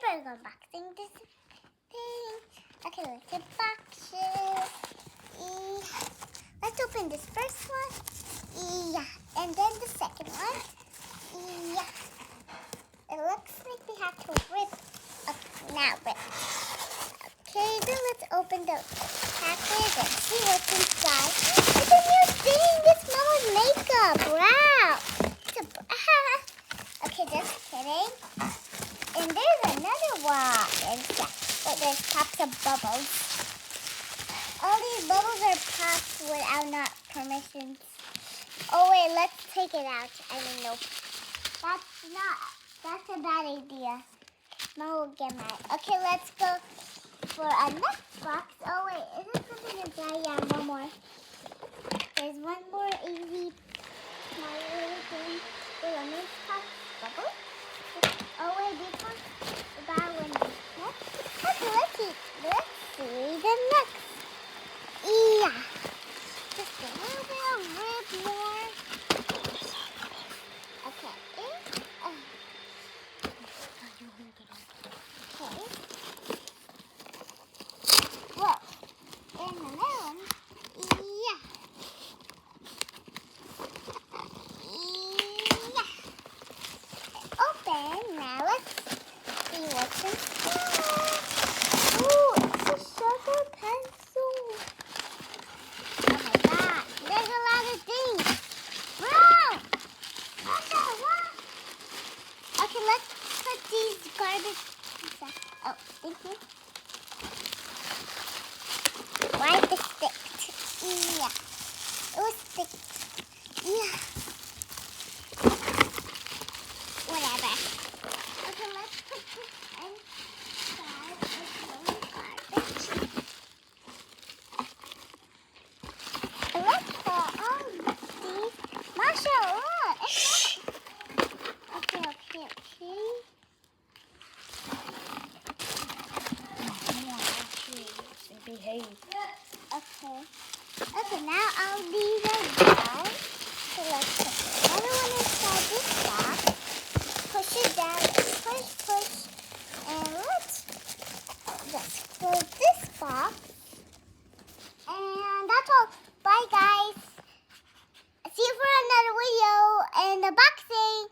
we're unboxing this thing. Okay, let's unbox it. Let's open this first one. Yeah, and then the second one. Yeah. It looks like we have to rip. Okay, now rip. Okay, then let's open the package and see what's inside. It's a new thing. It's Mama's makeup. Wow. It's a okay, just kidding. And there's another one. And but there's pops of bubbles. All these bubbles are popped without not permissions. Oh wait, let's take it out. I don't know. That's a bad idea. Mom will get mad. Okay, let's go for a next box. Oh wait, is there something inside? Yeah, one more. There's one more easy small little thing with a mix pop bubble. Oh wait, this one, the bad one is next. Okay, let's see the next. Yeah. Just a little bit of rib more. Okay. Okay. Whoa. And the melon. Yeah. Yeah. Open. Now let's see what's inside. Ooh, it's a sugar pencil. Oh my god. There's a lot of things. Wow. What? Okay, let's put these garbage inside. Oh, thank you. Why is it sticked? Yeah. It was sticked. Yeah. Whatever. Okay, let's put this inside of the garbage. And let's put all these. Mashallah. Okay. Behave. Okay, now all these are done. So let's put another one inside this box. Push it down, push. And let's just close this box. And that's all. Bye guys. See you for another video and unboxing.